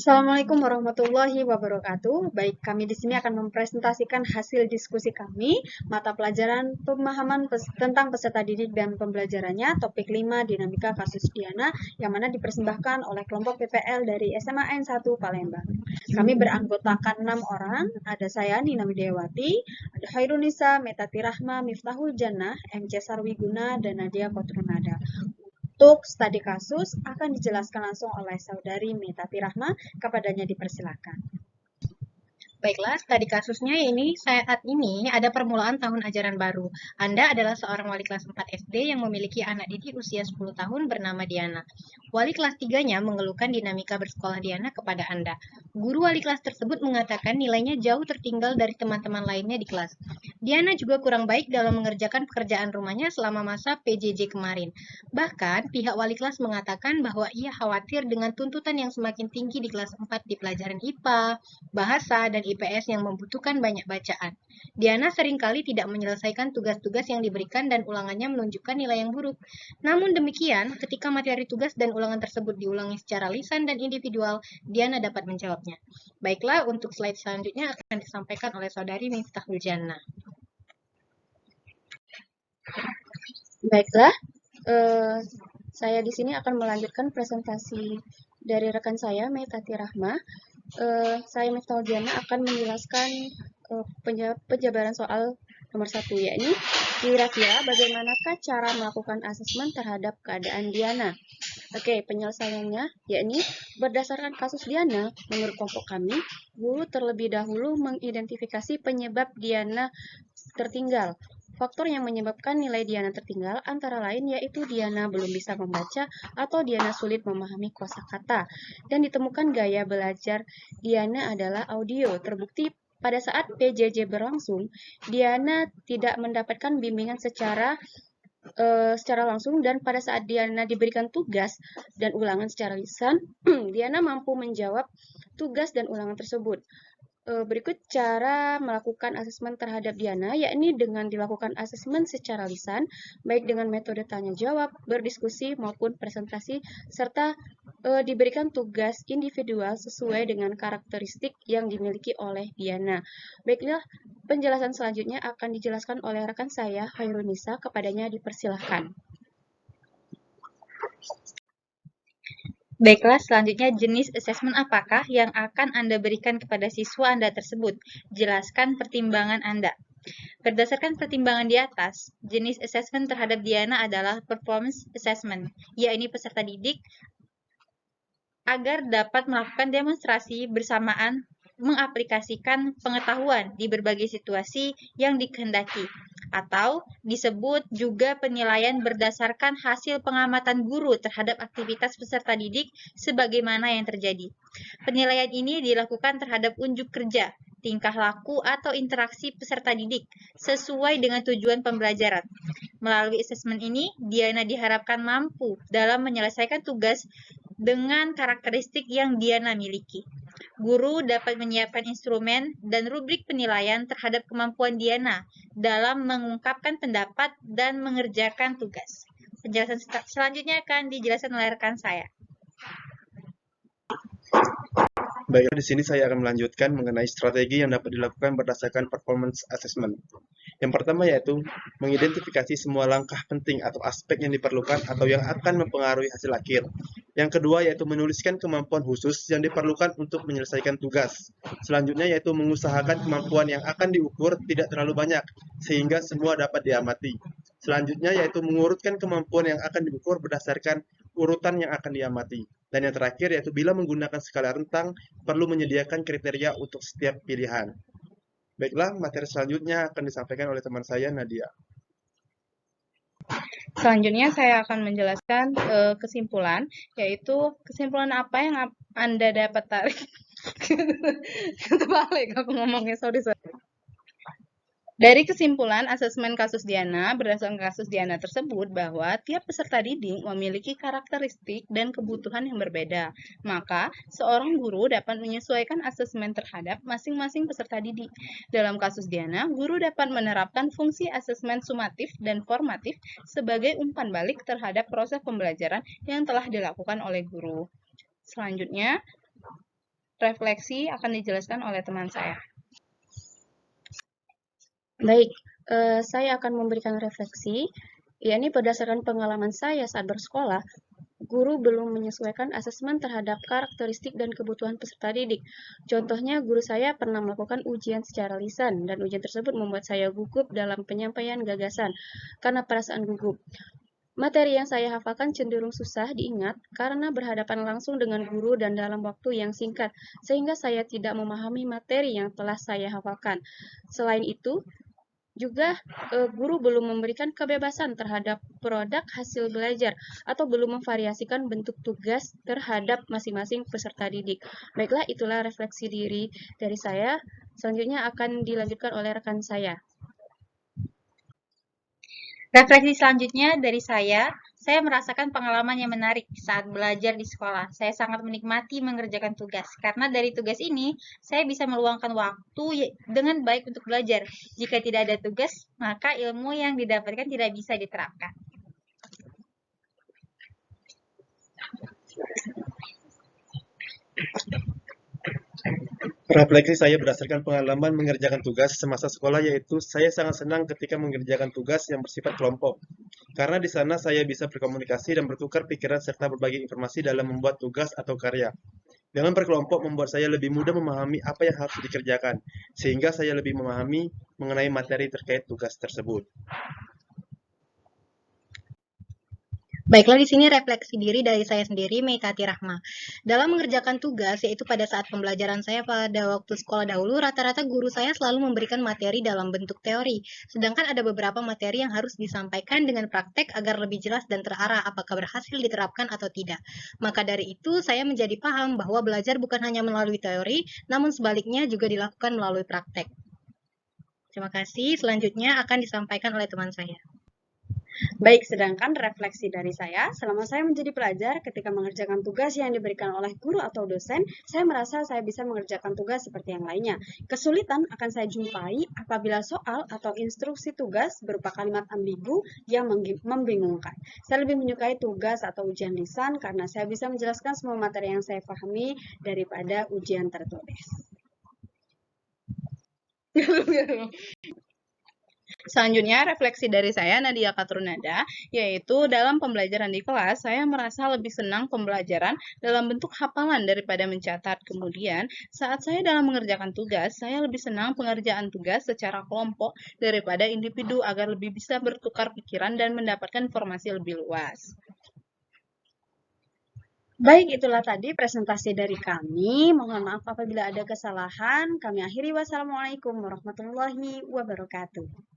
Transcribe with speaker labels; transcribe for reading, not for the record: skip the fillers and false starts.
Speaker 1: Assalamualaikum warahmatullahi wabarakatuh. Baik, kami di sini akan mempresentasikan hasil diskusi kami, mata pelajaran pemahaman tentang peserta didik dan pembelajarannya, topik 5 dinamika kasus Diana, yang mana dipersembahkan oleh kelompok PPL dari SMA N1 Palembang. Kami beranggotakan 6 orang, ada saya Nina Widiawati, ada Hairunisa, Metati Rahma, Miftahul Jannah, MC Sarwiguna, dan Nadia Kotrunada. Untuk studi kasus akan dijelaskan langsung oleh Saudari Metati Rahma, kepadanya dipersilakan.
Speaker 2: Baiklah, studi kasusnya ini saat ini ada permulaan tahun ajaran baru. Anda adalah seorang wali kelas 4 SD yang memiliki anak didik usia 10 tahun bernama Diana. Wali kelas 3-nya mengeluhkan dinamika bersekolah Diana kepada Anda. Guru wali kelas tersebut mengatakan nilainya jauh tertinggal dari teman-teman lainnya di kelas. Diana juga kurang baik dalam mengerjakan pekerjaan rumahnya selama masa PJJ kemarin. Bahkan, pihak wali kelas mengatakan bahwa ia khawatir dengan tuntutan yang semakin tinggi di kelas 4 di pelajaran IPA, bahasa, dan IPS yang membutuhkan banyak bacaan. Diana seringkali tidak menyelesaikan tugas-tugas yang diberikan dan ulangannya menunjukkan nilai yang buruk. Namun demikian, ketika materi tugas dan ulangan tersebut diulangi secara lisan dan individual, Diana dapat menjawabnya. Baiklah, untuk slide selanjutnya akan disampaikan oleh Saudari Miftahul Jannah.
Speaker 1: Baiklah, saya di sini akan melanjutkan presentasi dari rekan saya, Metati Rahma. Saya Miftahul Jannah akan menjelaskan penjabaran soal nomor 1, yakni kira-kira bagaimanakah cara melakukan asesmen terhadap keadaan Diana. Oke, penyelesaiannya yakni berdasarkan kasus Diana, menurut kelompok kami, guru terlebih dahulu mengidentifikasi penyebab Diana tertinggal. Faktor yang menyebabkan nilai Diana tertinggal antara lain yaitu Diana belum bisa membaca atau Diana sulit memahami kosakata. Dan ditemukan gaya belajar Diana adalah audio. Terbukti pada saat PJJ berlangsung, Diana tidak mendapatkan bimbingan secara langsung, dan pada saat Diana diberikan tugas dan ulangan secara lisan, Diana mampu menjawab tugas dan ulangan tersebut. Berikut cara melakukan asesmen terhadap Diana, yakni dengan dilakukan asesmen secara lisan, baik dengan metode tanya jawab, berdiskusi, maupun presentasi, serta diberikan tugas individual sesuai dengan karakteristik yang dimiliki oleh Diana. Baiklah, penjelasan selanjutnya akan dijelaskan oleh rekan saya, Hairunisa, kepadanya dipersilahkan.
Speaker 2: Baiklah, selanjutnya jenis asesmen apakah yang akan Anda berikan kepada siswa Anda tersebut? Jelaskan pertimbangan Anda. Berdasarkan pertimbangan di atas, jenis asesmen terhadap Diana adalah performance assessment, yakni peserta didik agar dapat melakukan demonstrasi bersamaan mengaplikasikan pengetahuan di berbagai situasi yang dikehendaki, atau disebut juga penilaian berdasarkan hasil pengamatan guru terhadap aktivitas peserta didik sebagaimana yang terjadi. Penilaian ini dilakukan terhadap unjuk kerja, tingkah laku atau interaksi peserta didik sesuai dengan tujuan pembelajaran. Melalui asesmen ini, Diana diharapkan mampu dalam menyelesaikan tugas dengan karakteristik yang Diana miliki. Guru dapat menyiapkan instrumen dan rubrik penilaian terhadap kemampuan Diana dalam mengungkapkan pendapat dan mengerjakan tugas. Penjelasan selanjutnya akan dijelaskan oleh rekan saya.
Speaker 3: Baik, di sini saya akan melanjutkan mengenai strategi yang dapat dilakukan berdasarkan performance assessment. Yang pertama yaitu mengidentifikasi semua langkah penting atau aspek yang diperlukan atau yang akan mempengaruhi hasil akhir. Yang kedua yaitu menuliskan kemampuan khusus yang diperlukan untuk menyelesaikan tugas. Selanjutnya yaitu mengusahakan kemampuan yang akan diukur tidak terlalu banyak, sehingga semua dapat diamati. Selanjutnya yaitu mengurutkan kemampuan yang akan diukur berdasarkan urutan yang akan diamati. Dan yang terakhir yaitu bila menggunakan skala rentang, perlu menyediakan kriteria untuk setiap pilihan. Baiklah, materi selanjutnya akan disampaikan oleh teman saya, Nadia.
Speaker 2: Selanjutnya saya akan menjelaskan kesimpulan, yaitu kesimpulan apa yang Anda dapat tarik. Terbalik aku ngomongnya, sorry. Dari kesimpulan asesmen kasus Diana, berdasarkan kasus Diana tersebut bahwa tiap peserta didik memiliki karakteristik dan kebutuhan yang berbeda. Maka, seorang guru dapat menyesuaikan asesmen terhadap masing-masing peserta didik. Dalam kasus Diana, guru dapat menerapkan fungsi asesmen sumatif dan formatif sebagai umpan balik terhadap proses pembelajaran yang telah dilakukan oleh guru. Selanjutnya, refleksi akan dijelaskan oleh teman saya.
Speaker 1: Baik, saya akan memberikan refleksi, yakni berdasarkan pengalaman saya saat bersekolah, guru belum menyesuaikan asesmen terhadap karakteristik dan kebutuhan peserta didik. Contohnya, guru saya pernah melakukan ujian secara lisan, dan ujian tersebut membuat saya gugup dalam penyampaian gagasan karena perasaan gugup. Materi yang saya hafalkan cenderung susah diingat karena berhadapan langsung dengan guru dan dalam waktu yang singkat, sehingga saya tidak memahami materi yang telah saya hafalkan. Selain itu, juga guru belum memberikan kebebasan terhadap produk hasil belajar atau belum memvariasikan bentuk tugas terhadap masing-masing peserta didik. Baiklah, itulah refleksi diri dari saya. Selanjutnya akan dilanjutkan oleh rekan saya.
Speaker 2: Refleksi selanjutnya dari saya merasakan pengalaman yang menarik saat belajar di sekolah. Saya sangat menikmati mengerjakan tugas, karena dari tugas ini saya bisa meluangkan waktu dengan baik untuk belajar. Jika tidak ada tugas, maka ilmu yang didapatkan tidak bisa diterapkan.
Speaker 3: Refleksi saya berdasarkan pengalaman mengerjakan tugas semasa sekolah, yaitu saya sangat senang ketika mengerjakan tugas yang bersifat kelompok. Karena di sana saya bisa berkomunikasi dan bertukar pikiran serta berbagi informasi dalam membuat tugas atau karya. Dengan berkelompok membuat saya lebih mudah memahami apa yang harus dikerjakan, sehingga saya lebih memahami mengenai materi terkait tugas tersebut.
Speaker 4: Baiklah, di sini refleksi diri dari saya sendiri, Meikati Rahma. Dalam mengerjakan tugas, yaitu pada saat pembelajaran saya pada waktu sekolah dahulu, rata-rata guru saya selalu memberikan materi dalam bentuk teori. Sedangkan ada beberapa materi yang harus disampaikan dengan praktek agar lebih jelas dan terarah apakah berhasil diterapkan atau tidak. Maka dari itu, saya menjadi paham bahwa belajar bukan hanya melalui teori, namun sebaliknya juga dilakukan melalui praktek. Terima kasih. Selanjutnya akan disampaikan oleh teman saya.
Speaker 5: Baik, sedangkan refleksi dari saya, selama saya menjadi pelajar, ketika mengerjakan tugas yang diberikan oleh guru atau dosen, saya merasa saya bisa mengerjakan tugas seperti yang lainnya. Kesulitan akan saya jumpai apabila soal atau instruksi tugas berupa kalimat ambigu yang membingungkan. Saya lebih menyukai tugas atau ujian lisan karena saya bisa menjelaskan semua materi yang saya pahami daripada ujian tertulis.
Speaker 6: Selanjutnya, refleksi dari saya, Nadia Katrunada, yaitu dalam pembelajaran di kelas, saya merasa lebih senang pembelajaran dalam bentuk hafalan daripada mencatat. Kemudian, saat saya dalam mengerjakan tugas, saya lebih senang pengerjaan tugas secara kelompok daripada individu agar lebih bisa bertukar pikiran dan mendapatkan informasi lebih luas.
Speaker 5: Baik, itulah tadi presentasi dari kami. Mohon maaf apabila ada kesalahan. Kami akhiri. Wassalamualaikum warahmatullahi wabarakatuh.